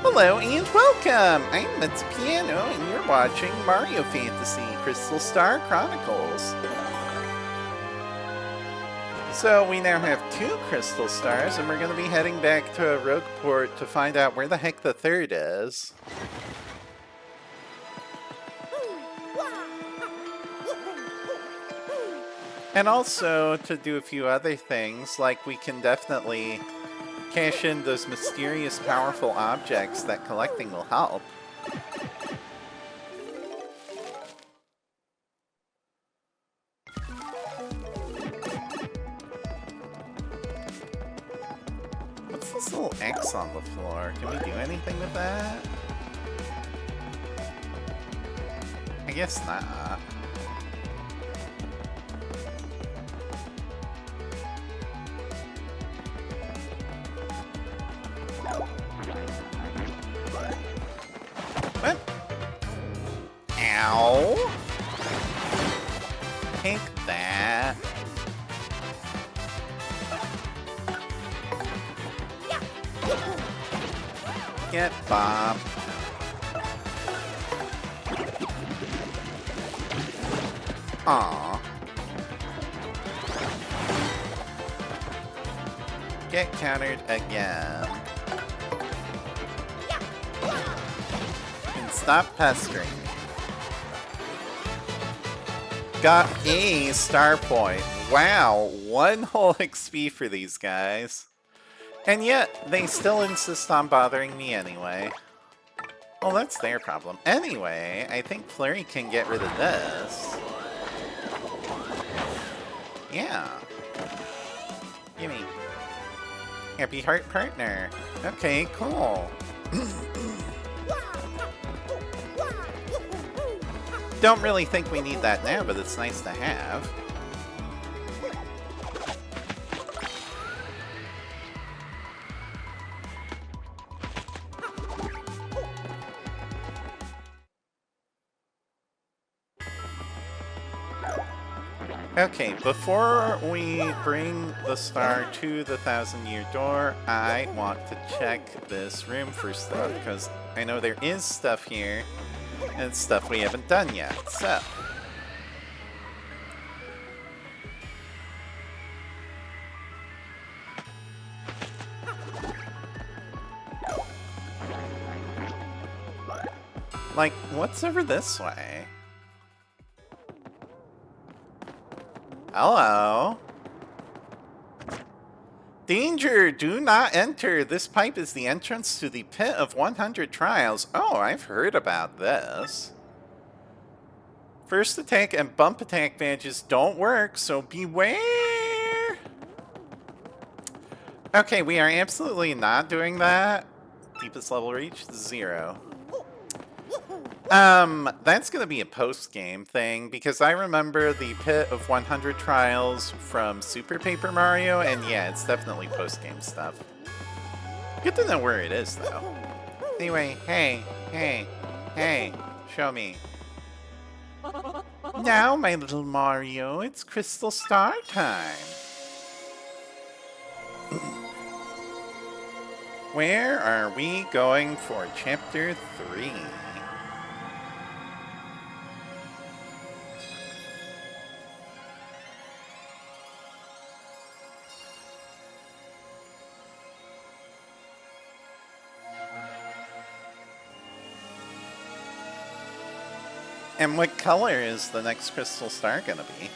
Hello and welcome! I'm Mets Piano and you're watching Mario Fantasy Crystal Star Chronicles. So we now have 2 Crystal Stars and we're going to be heading back to Rogueport to find out where the heck the third is. And also to do a few other things, like we can definitely cash in those mysterious powerful objects that collecting will help. What's this little X on the floor? Can we do anything with that? I guess not. What? Ow! Take that. Get Bob. Aw. Get countered again. And stop pestering me. Got a star point. Wow, 1 whole XP for these guys. And yet, they still insist on bothering me anyway. Well, that's their problem. Anyway, I think Flurry can get rid of this. Yeah. Gimme. Happy Heart Partner. Okay, cool. Don't really think we need that now, but it's nice to have. Okay, before we bring the star to the 1,000-year door, I want to check this room for stuff, because I know there is stuff here, and it's stuff we haven't done yet, so... Like, what's over this way? Hello? Danger! Do not enter! This pipe is the entrance to the Pit of 100 Trials. Oh, I've heard about this. First attack and bump attack badges don't work, so beware! Okay, we are absolutely not doing that. Deepest level reached, 0. That's gonna be a post-game thing, because I remember the Pit of 100 Trials from Super Paper Mario, and yeah, it's definitely post-game stuff. Good to know where it is, though. Anyway, hey, show me. Now, my little Mario, it's Crystal Star time! Where are we going for Chapter 3? And what color is the next Crystal Star gonna be?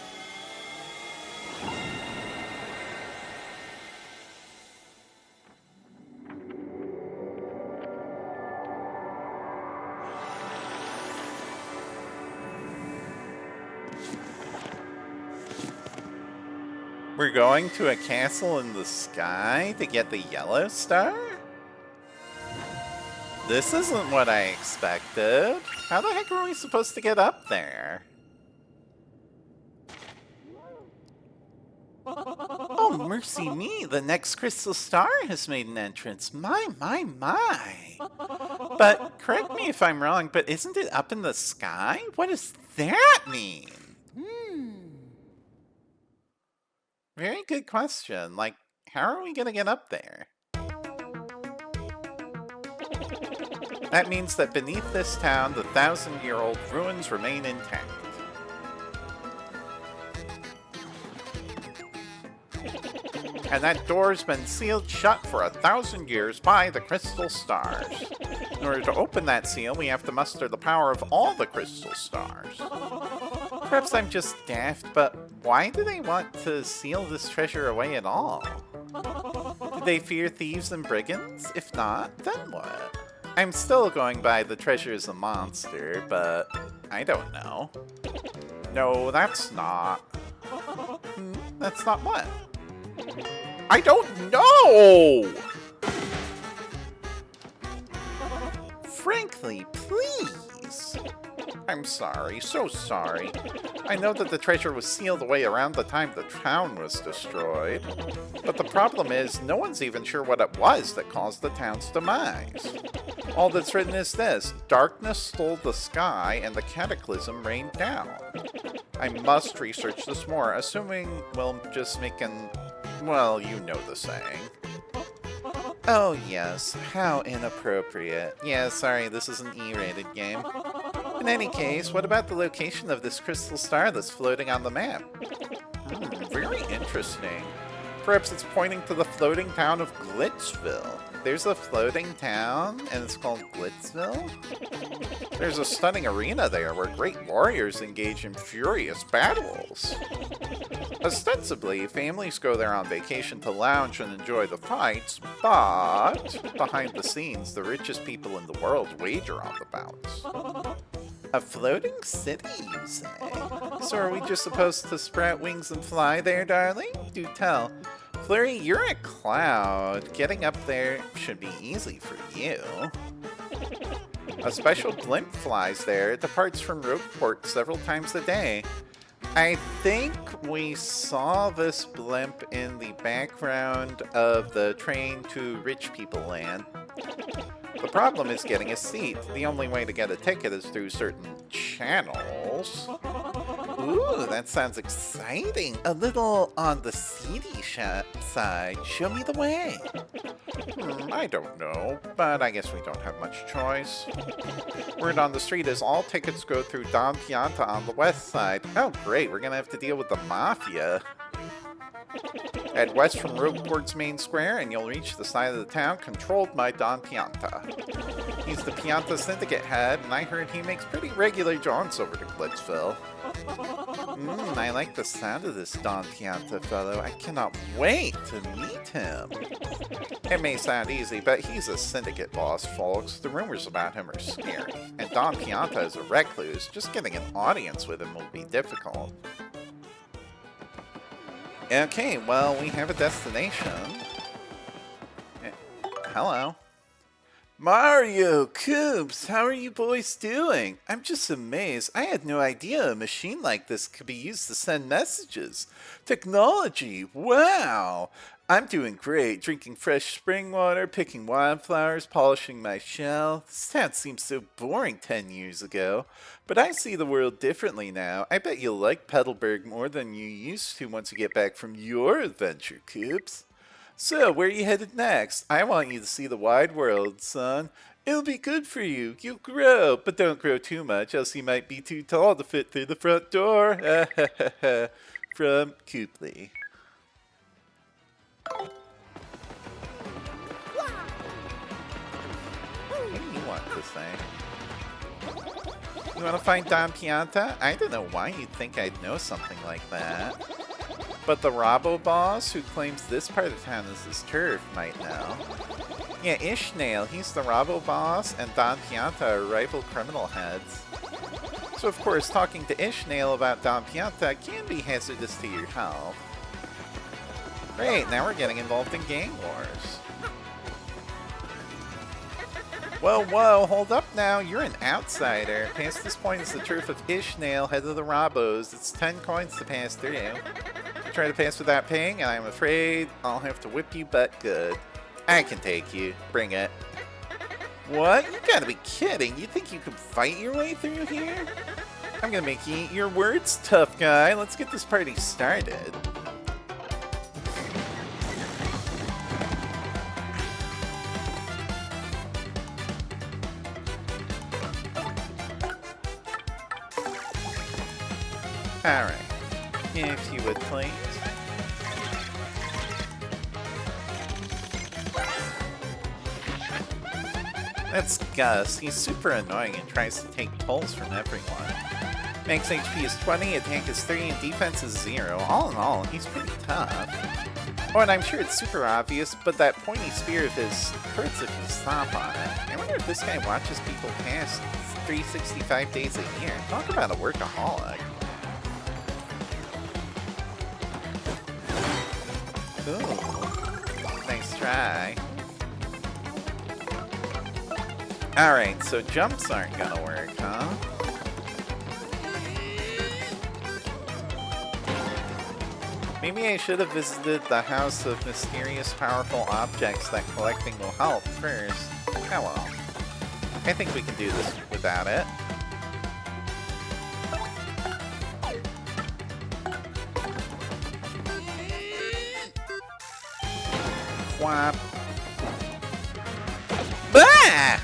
We're going to a castle in the sky to get the yellow star? This isn't what I expected. How the heck are we supposed to get up there? Oh, mercy me, the next Crystal Star has made an entrance. My. But, correct me if I'm wrong, but isn't it up in the sky? What does that mean? Very good question. Like, how are we gonna get up there? That means that beneath this town, the 1,000-year-old ruins remain intact. And that door's been sealed shut for 1,000 years by the crystal stars. In order to open that seal, we have to muster the power of all the crystal stars. Perhaps I'm just daft, but why do they want to seal this treasure away at all? Do they fear thieves and brigands? If not, then what? I'm still going by the treasure is a monster, but I don't know. No, that's not. That's not what? I don't know! Frankly, please. I'm sorry, so sorry. I know that the treasure was sealed away around the time the town was destroyed. But the problem is, no one's even sure what it was that caused the town's demise. All that's written is this: darkness stole the sky and the cataclysm rained down. I must research this more, assuming we'll just make an... well, you know the saying. Oh yes, how inappropriate. Yeah, sorry, this is an E-rated game. In any case, what about the location of this crystal star that's floating on the map? Very interesting. Perhaps it's pointing to the floating town of Glitzville. There's a floating town, and it's called Glitzville? There's a stunning arena there where great warriors engage in furious battles. Ostensibly, families go there on vacation to lounge and enjoy the fights, but behind the scenes, the richest people in the world wager on the bouts. A floating city, you say? So are we just supposed to sprout wings and fly there, darling? Do tell. Flurry, you're a cloud. Getting up there should be easy for you. A special blimp flies there. It departs from Rogueport several times a day. I think we saw this blimp in the background of the Train to Rich People Land. The problem is getting a seat. The only way to get a ticket is through certain channels. Ooh, that sounds exciting. A little on the seedy side. Show me the way. I don't know, but I guess we don't have much choice. Word on the street is all tickets go through Don Pianta on the west side. Oh great, we're gonna have to deal with the Mafia. Head west from Rogueport's main square and you'll reach the side of the town controlled by Don Pianta. He's the Pianta syndicate head, and I heard he makes pretty regular jaunts over to Glitzville. I like the sound of this Don Pianta fellow. I cannot wait to meet him. It may sound easy, but he's a syndicate boss, folks. The rumors about him are scary. And Don Pianta is a recluse. Just getting an audience with him will be difficult. Okay, well, we have a destination. Hello. Mario, Coops, how are you boys doing? I'm just amazed. I had no idea a machine like this could be used to send messages. Technology, wow! I'm doing great, drinking fresh spring water, picking wildflowers, polishing my shell. This town seemed so boring 10 years ago, but I see the world differently now. I bet you'll like Petalburg more than you used to once you get back from your adventure, Coops. So, where are you headed next? I want you to see the wide world, son. It'll be good for you. You'll grow, but don't grow too much, else you might be too tall to fit through the front door. From Cooply. What do you want to say? You want to find Don Pianta? I don't know why you'd think I'd know something like that. But the Robo boss, who claims this part of town is his turf, might know. Yeah, Ishnail, he's the Robo boss, and Don Pianta are rival criminal heads. So of course, talking to Ishnail about Don Pianta can be hazardous to your health. Great, now we're getting involved in gang wars. Whoa, whoa, hold up now, you're an outsider. Past this point is the turf of Ishnail, head of the Robos. It's 10 coins to pass through. Try to pass without paying, and I'm afraid I'll have to whip you but good. I can take you. Bring it. What? You gotta be kidding. You think you can fight your way through here? I'm gonna make you eat your words, tough guy. Let's get this party started. Alright. If you would, please. That's Gus. He's super annoying and tries to take tolls from everyone. Max HP is 20, attack is 3, and defense is 0. All in all, he's pretty tough. Oh, and I'm sure it's super obvious, but that pointy spear of his hurts if you stop on it. I wonder if this guy watches people past 365 days a year. Talk about a workaholic. Ooh. Nice try. Alright, so jumps aren't gonna work, huh? Maybe I should have visited the House of Mysterious Powerful Objects that collecting will help first. Oh well. I think we can do this without it. Whap. Ah!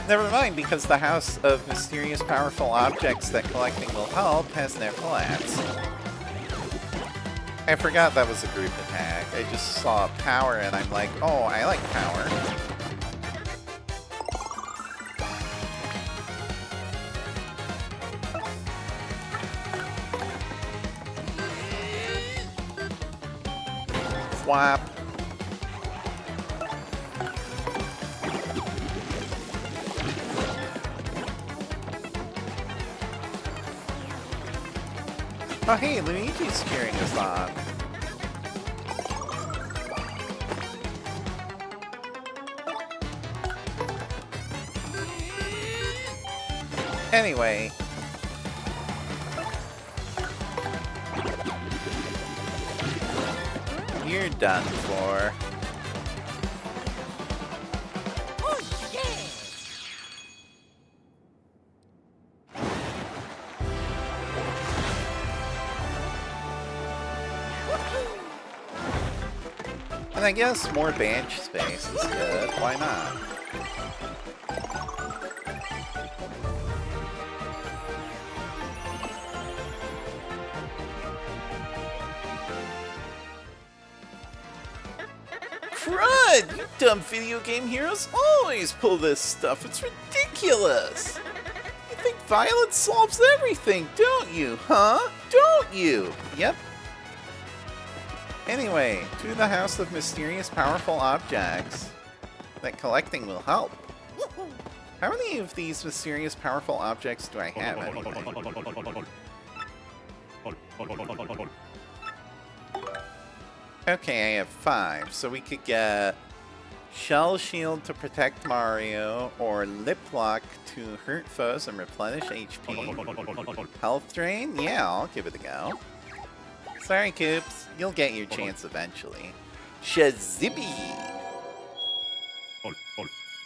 Never mind, because the House of Mysterious Powerful Objects that collecting will help has no collapse. I forgot that was a group attack. I just saw power and I'm like, oh, I like power. Whap. Oh hey, Luigi's cheering us on. Anyway. You're done for. And I guess more bench space is good. Why not? Crud! You dumb video game heroes always pull this stuff. It's ridiculous! You think violence solves everything, don't you, huh? Don't you? Yep. Anyway, to the House of Mysterious Powerful Objects that collecting will help. How many of these mysterious powerful objects do I have anyway? Okay, I have 5, so we could get Shell Shield to protect Mario, or Lip Lock to hurt foes and replenish HP. Health Drain? Yeah, I'll give it a go. Sorry, Coops. You'll get your chance eventually. Shazibi!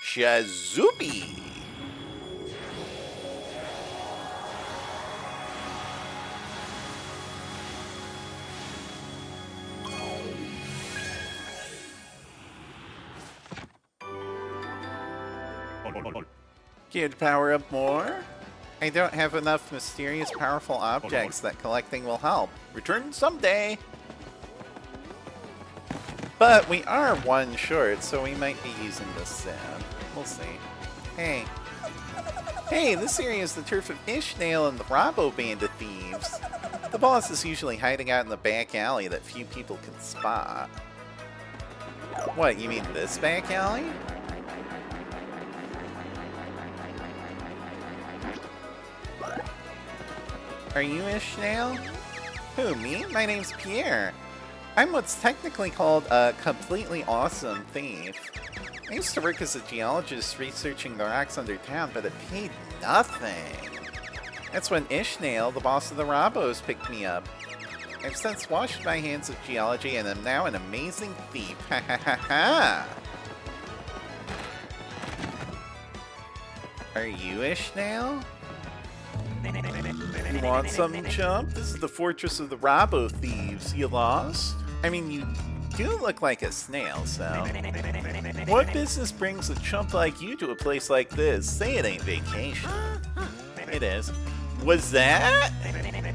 Shazubi! Here to power up more? I don't have enough mysterious powerful objects that collecting will help. Return someday! But we are 1 short, so we might be using this soon. We'll see. Hey. Hey, this area is the turf of Ishnail and the Robo Band of Thieves. The boss is usually hiding out in the back alley that few people can spot. What, you mean this back alley? Are you Ishnail? Who, me? My name's Pierre. I'm what's technically called a completely awesome thief. I used to work as a geologist researching the rocks under town, but it paid nothing. That's when Ishnail, the boss of the Robos, picked me up. I've since washed my hands of geology and am now an amazing thief. Ha ha ha ha! Are you Ishnail? You want something, chump? This is the fortress of the Robo Thieves. You lost? I mean, you do look like a snail, so... What business brings a chump like you to a place like this? Say it ain't vacation. It is. Was that?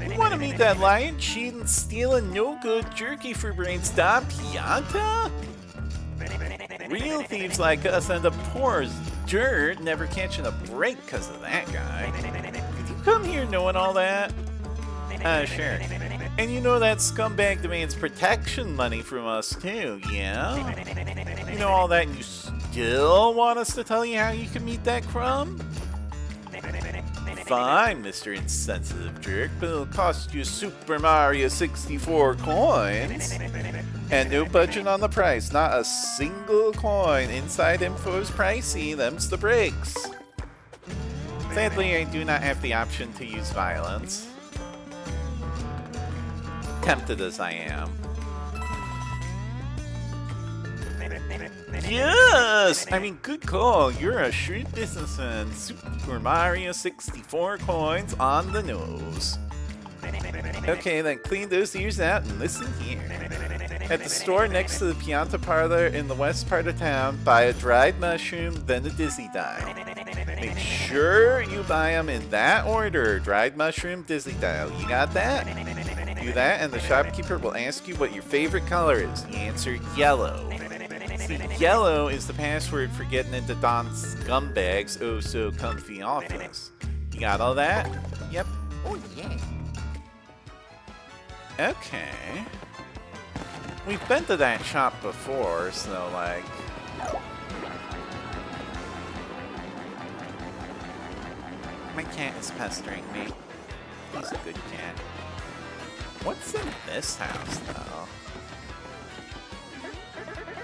You want to meet that lion cheating, stealing, no-good jerky for brains Don Pianta? Real thieves like us end up poor as dirt, never catching a break because of that guy. Did you come here knowing all that? Sure. And you know that scumbag demands protection money from us too, yeah? You know all that and you still want us to tell you how you can meet that crumb? Fine, Mr. Insensitive Jerk, but it'll cost you Super Mario 64 coins. And no budget on the price, not a single coin. Inside info is pricey, them's the breaks. Sadly, I do not have the option to use violence. Tempted as I am. Yes! I mean, good call. You're a shrewd businessman. Super Mario 64 coins on the nose. Okay, then clean those ears out and listen here. At the store next to the Pianta Parlor in the west part of town, buy a dried mushroom, then a Dizzy Dial. Make sure you buy them in that order. Dried mushroom, Dizzy Dial. You got that? Do that and the shopkeeper will ask you what your favorite color is. You answer yellow. See, yellow is the password for getting into Don's Scumbag's oh so comfy office. You got all that? Yep. Oh yeah. Okay. We've been to that shop before, so like... My cat is pestering me. He's a good cat. What's in this house, though?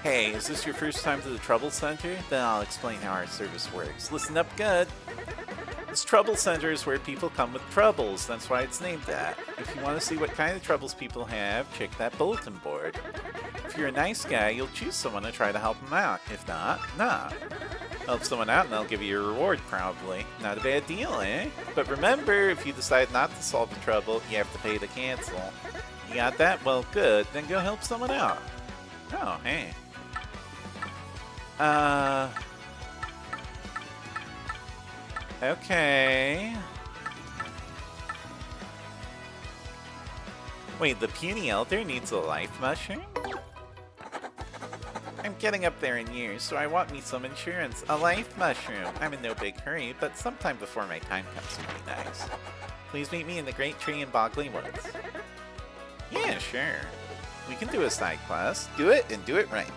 Hey, is this your first time to the Trouble Center? Then I'll explain how our service works. Listen up good. This Trouble Center is where people come with troubles. That's why it's named that. If you want to see what kind of troubles people have, check that bulletin board. If you're a nice guy, you'll choose someone to try to help them out. If not, nah. Help someone out and they'll give you a reward, probably. Not a bad deal, eh? But remember, if you decide not to solve the trouble, you have to pay to cancel. You got that? Well, good. Then go help someone out. Oh, hey. Okay. Wait, the puny elder needs a life mushroom? I'm getting up there in years, so I want me some insurance. A life mushroom. I'm in no big hurry, but sometime before my time comes would be nice. Please meet me in the Great Tree in Bogley Woods. Yeah, sure. We can do a side quest. Do it and do it right.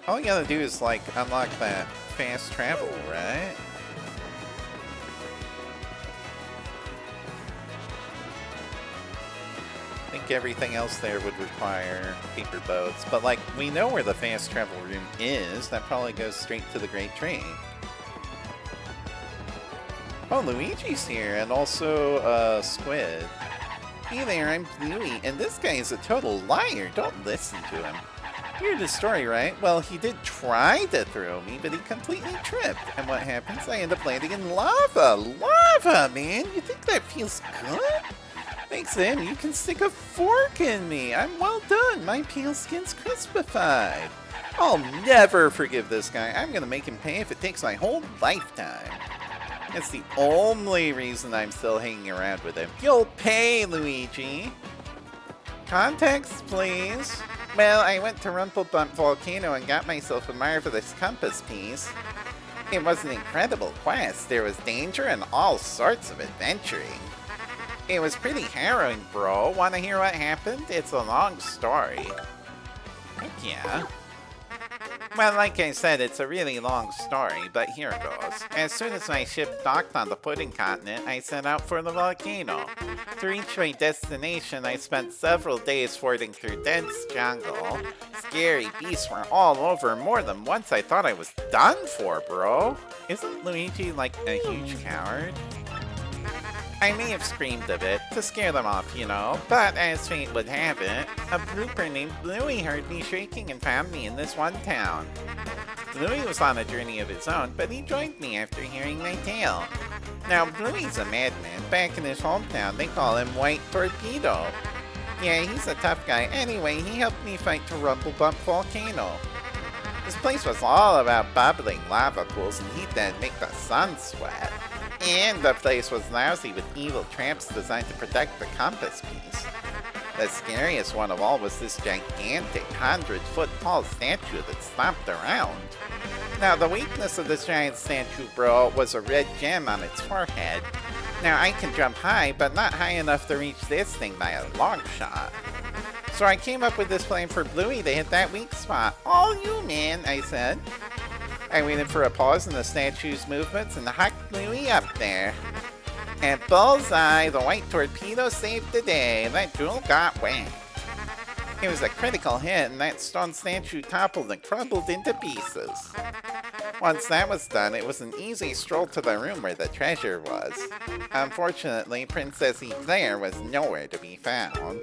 All you gotta do is, like, unlock that fast travel, right? I think everything else there would require paper boats, but, like, we know where the fast travel room is. That probably goes straight to the Great Tree. Oh, Luigi's here, and also, Squid. Hey there, I'm Bluey, and this guy is a total liar. Don't listen to him. You heard his story, right? Well, he did try to throw me, but he completely tripped. And what happens? I end up landing in lava. Lava, man! You think that feels good? Thanks to him, you can stick a fork in me. I'm well done. My pale skin's crispified. I'll never forgive this guy. I'm gonna make him pay if it takes my whole lifetime. That's the only reason I'm still hanging around with him. You'll pay, Luigi. Context, please. Well, I went to Rumpelbump Volcano and got myself a marvelous compass piece. It was an incredible quest. There was danger and all sorts of adventuring. It was pretty harrowing, bro. Want to hear what happened? It's a long story. Heck yeah. Well, like I said, it's a really long story, but here it goes. As soon as my ship docked on the Pudding Continent, I set out for the volcano. To reach my destination, I spent several days fording through dense jungle. Scary beasts were all over. More than once I thought I was done for, bro. Isn't Luigi like a huge coward? I may have screamed a bit to scare them off, you know, but as fate would have it, a blooper named Bluey heard me shrieking and found me in this one town. Bluey was on a journey of his own, but he joined me after hearing my tale. Now, Bluey's a madman. Back in his hometown, they call him White Torpedo. Yeah, he's a tough guy. Anyway, he helped me fight to Rumpelbump Volcano. This place was all about bubbling lava pools and heat that make the sun sweat. And the place was lousy with evil traps designed to protect the compass piece. The scariest one of all was this gigantic 100-foot tall statue that stomped around. Now, the weakness of this giant statue, bro, was a red gem on its forehead. Now, I can jump high, but not high enough to reach this thing by a long shot. So I came up with this plan for Bluey to hit that weak spot. All you, man, I said. I waited for a pause in the statue's movements and hucked Bluey up there. And bullseye, the white torpedo saved the day. That jewel got whacked. It was a critical hit, and that stone statue toppled and crumbled into pieces. Once that was done, it was an easy stroll to the room where the treasure was. Unfortunately, Princess Eclair was nowhere to be found.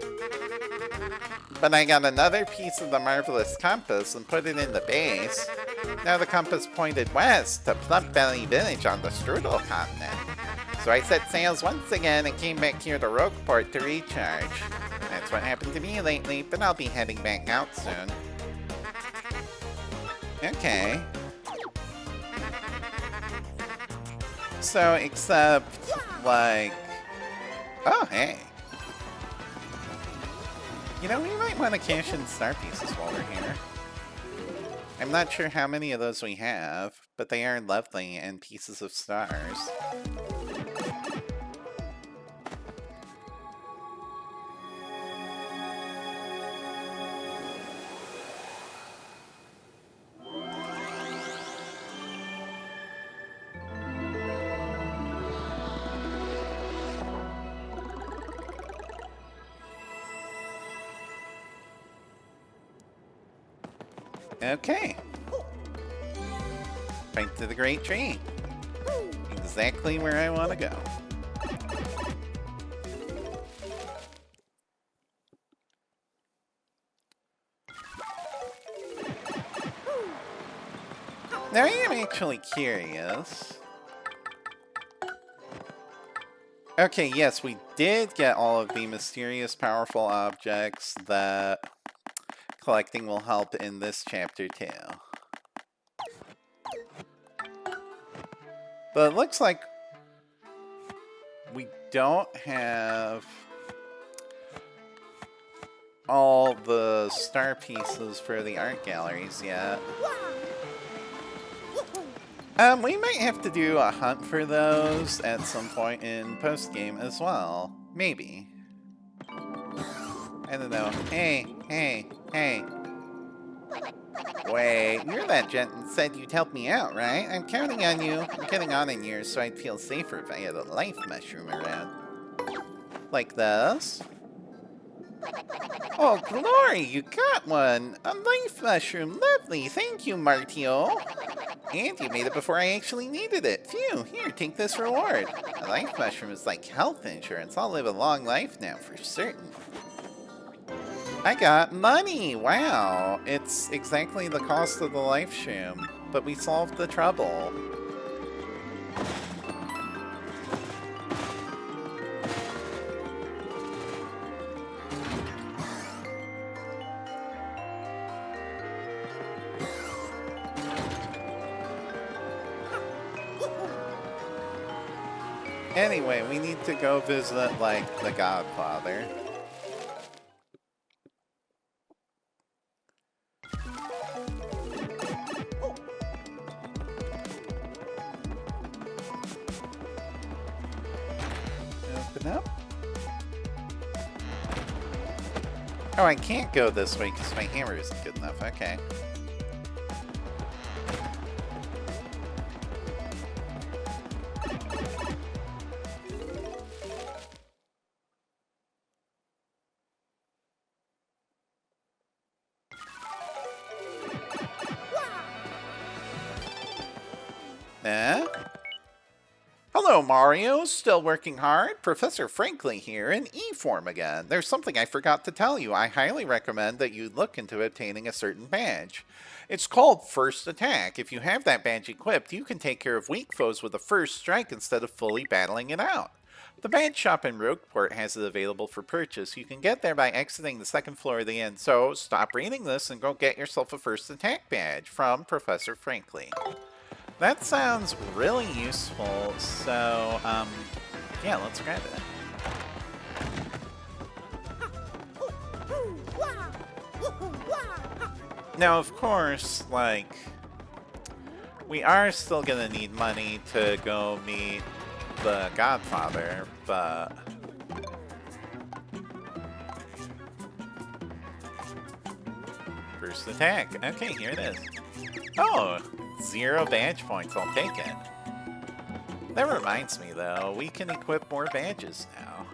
But I got another piece of the marvelous compass and put it in the base. Now the compass pointed west to Plump Belly Village on the Strudel continent. So I set sails once again and came back here to Rogueport to recharge. That's what happened to me lately, but I'll be heading back out soon. Okay. So, except, like... Oh, hey. You know, we might want to cash in star pieces while we're here. I'm not sure how many of those we have, but they are lovely and pieces of stars. Okay. Right to the Great Tree. Exactly where I want to go. Now I am actually curious. Okay, yes, we did get all of the mysterious powerful objects that collecting will help in this chapter too. But it looks like we don't have all the star pieces for the art galleries yet. We might have to do a hunt for those at some point in post-game as well. Maybe. I don't know. Hey. Wait, you're that gent and said you'd help me out, right? I'm counting on you. I'm getting on in years so I'd feel safer if I had a life mushroom around. Like this? Oh, glory, you got one! A life mushroom, lovely, thank you, Martio. And you made it before I actually needed it. Phew, here, take this reward. A life mushroom is like health insurance. I'll live a long life now, for certain. I got money! Wow! It's exactly the cost of the life shroom, but we solved the trouble. Anyway, we need to go visit, like, the Godfather. Open up. Oh, I can't go this way because my hammer isn't good enough. Okay. Hello, Mario. Still working hard? Professor Franklin here in E-form again. There's something I forgot to tell you. I highly recommend that you look into obtaining a certain badge. It's called First Attack. If you have that badge equipped, you can take care of weak foes with a first strike instead of fully battling it out. The badge shop in Rogueport has it available for purchase. You can get there by exiting the second floor of the inn. So stop reading this and go get yourself a first attack badge from Professor Frankly. That sounds really useful. So, yeah, let's grab it. Now, of course, like, we are still gonna need money to go meet the Godfather, but first attack. Okay, here it is. Oh, 0 badge points. I'll take it. That reminds me, though, we can equip more badges now.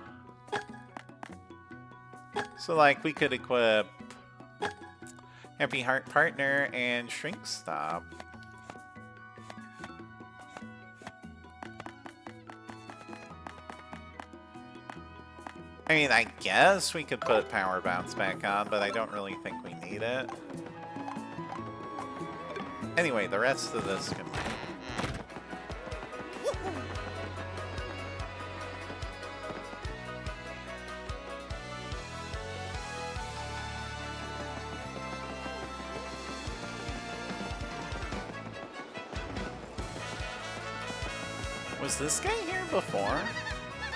So, like, we could equip Happy Heart Partner and Shrink Stop. I mean, I guess we could put Power Bounce back on, but I don't really think we need it. Anyway, the rest of this can wait. Was this guy here before?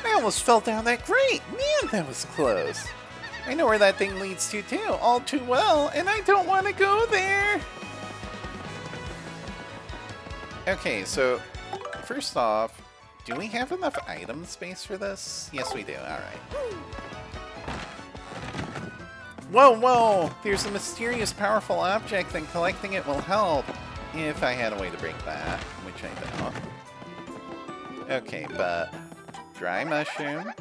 I almost fell down that grate! Man, that was close! I know where that thing leads to too, all too well, and I don't want to go there! Okay, so, first off, do we have enough item space for this? Yes, we do, alright. Whoa, whoa! There's a mysterious powerful object, and collecting it will help. If I had a way to break that, which I don't. Okay, but dry mushroom.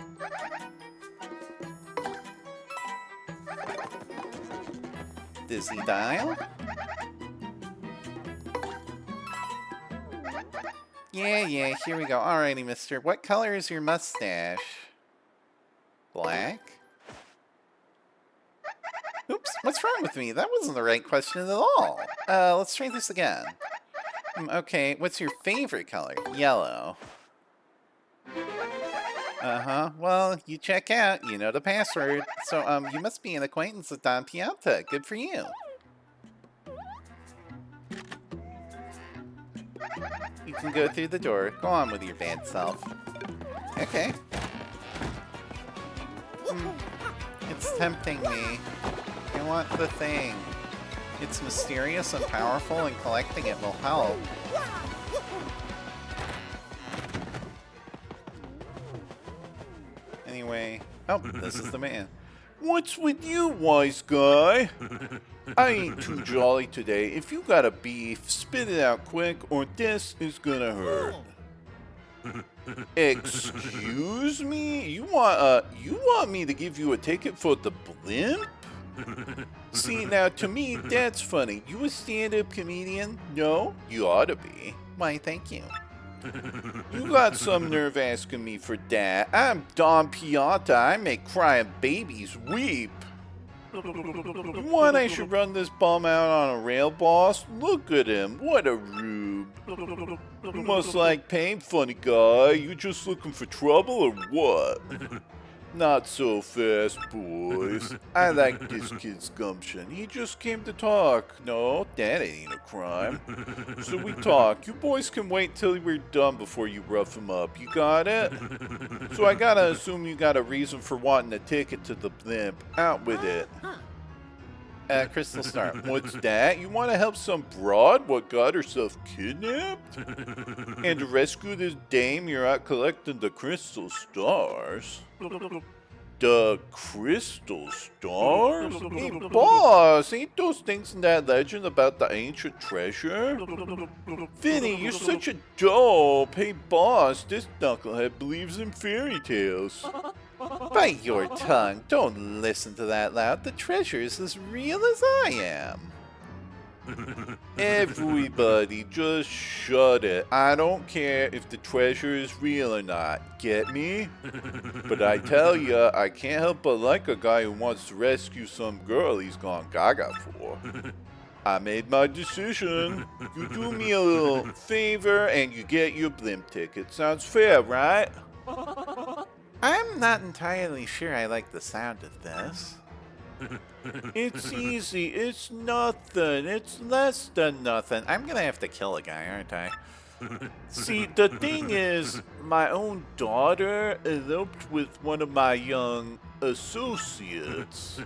Dizzy dial. Yeah, here we go. Alrighty, mister. What color is your mustache? Black? Oops, what's wrong with me? That wasn't the right question at all. Let's try this again. Okay, what's your favorite color? Yellow. Uh-huh. Well, you check out. You know the password. So, you must be an acquaintance with Don Pianta. Good for you. You can go through the door. Go on with your bad self. Okay. It's tempting me. I want the thing. It's mysterious and powerful, and collecting it will help. Anyway. Oh, this is the man. What's with you, wise guy? I ain't too jolly today. If you got a beef, spit it out quick, or this is gonna hurt. Excuse me? You want me to give you a ticket for the blimp? See, now to me, that's funny. You a stand-up comedian? No? You ought to be. Why, thank you. You got some nerve asking me for that. I'm Don Pianta. I make crying babies weep. You want I should run this bum out on a rail, boss? Look at him. What a rube. You must like pain, funny guy. You just looking for trouble or what? Not so fast, boys. I like this kid's gumption. He just came to talk. No, that ain't a crime. So we talk. You boys can wait till we're done before you rough him up. You got it? So I gotta assume you got a reason for wanting a ticket to the blimp. Out with it. Crystal Star. What's that? You want to help some broad what got herself kidnapped? And to rescue this dame, you're out collecting the crystal stars. The crystal stars? Hey, boss, ain't those things in that legend about the ancient treasure? Vinny, you're such a dope. Hey, boss, this knucklehead believes in fairy tales. Bite your tongue. Don't listen to that loud. The treasure is as real as I am. Everybody, just shut it. I don't care if the treasure is real or not. Get me? But I tell ya, I can't help but like a guy who wants to rescue some girl he's gone gaga for. I made my decision. You do me a little favor and you get your blimp ticket. Sounds fair, right? I'm not entirely sure I like the sound of this. It's easy. It's nothing. It's less than nothing. I'm gonna have to kill a guy, aren't I? See, the thing is, my own daughter eloped with one of my young associates.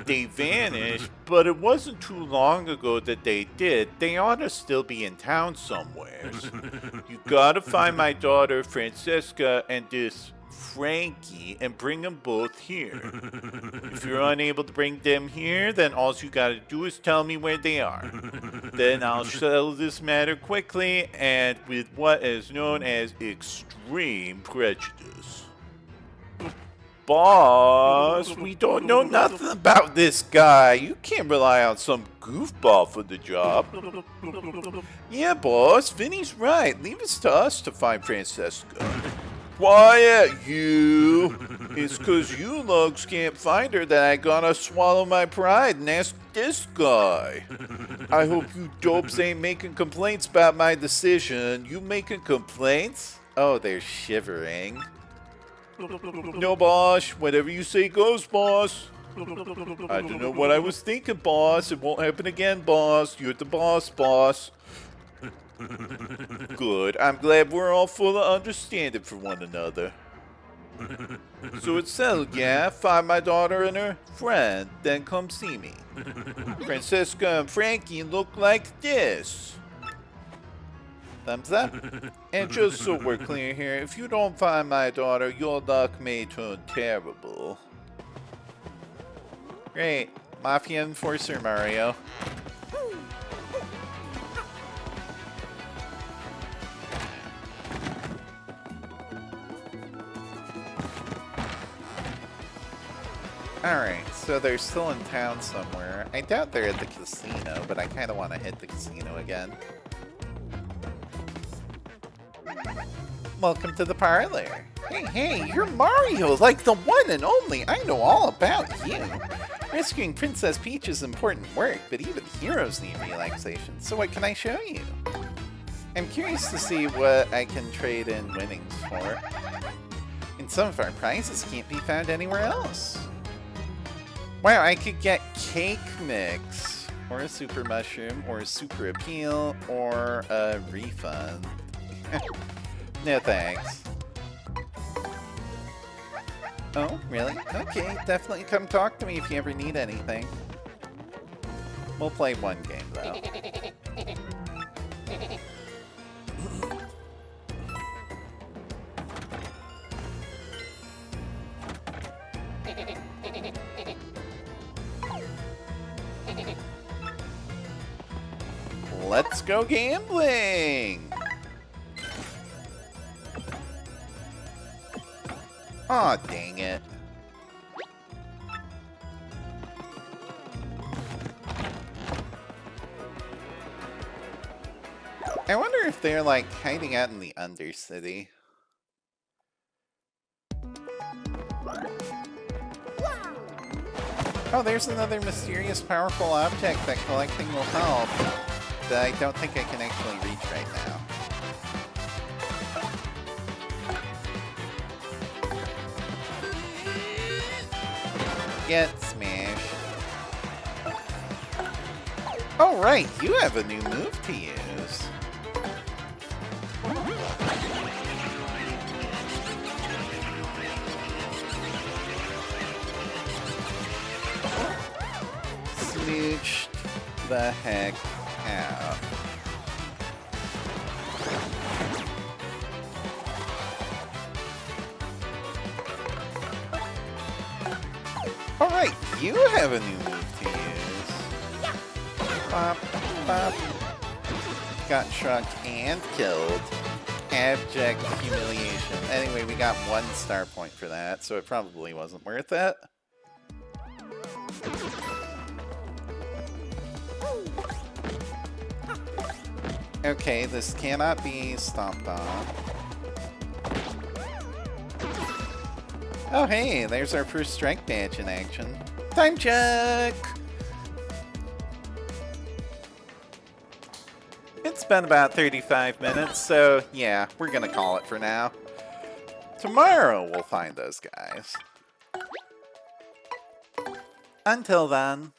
They vanished, but it wasn't too long ago that they did. They ought to still be in town somewhere. You gotta find my daughter Francesca and this Frankie and bring them both here. If you're unable to bring them here, then all you gotta do is tell me where they are. Then I'll settle this matter quickly and with what is known as extreme prejudice. Boss, we don't know nothing about this guy. You can't rely on some goofball for the job. Yeah, boss, Vinny's right. Leave it to us to find Francesca. Quiet, you! It's 'cause you lugs can't find her that I gotta swallow my pride and ask this guy. I hope you dopes ain't making complaints about my decision. You making complaints? Oh, they're shivering. No, boss. Whatever you say goes, boss. I don't know what I was thinking, boss. It won't happen again, boss. You're the boss, boss. Good. I'm glad we're all full of understanding for one another. So it's settled, yeah? Find my daughter and her friend, then come see me. Francesca and Frankie look like this. Thumbs up. And just so we're clear here, if you don't find my daughter, your luck may turn terrible. Great. Mafia Enforcer Mario. Alright, so they're still in town somewhere. I doubt they're at the casino, but I kind of want to hit the casino again. Welcome to the parlor. Hey, you're Mario, like the one and only. I know all about you. Rescuing Princess Peach is important work, but even heroes need relaxation. So what can I show you? I'm curious to see what I can trade in winnings for. And some of our prizes can't be found anywhere else. Wow, I could get Cake Mix, or a Super Mushroom, or a Super Appeal, or a refund. No thanks. Oh, really? Okay, definitely come talk to me if you ever need anything. We'll play one game, though. Let's go gambling! Aw, dang it. I wonder if they're, like, hiding out in the Undercity. Oh, there's another mysterious, powerful object that collecting will help. That I don't think I can actually reach right now. Get smashed. Oh right, you have a new move to use. Smooched the heck out. Alright, you have a new move to use. Bop, bop. Got shrunk and killed. Abject humiliation. Anyway, we got 1 star point for that, so it probably wasn't worth it. Okay, this cannot be stomped on. Oh hey, there's our first strike badge in action. Time check! It's been about 35 minutes, so yeah, we're gonna call it for now. Tomorrow we'll find those guys. Until then.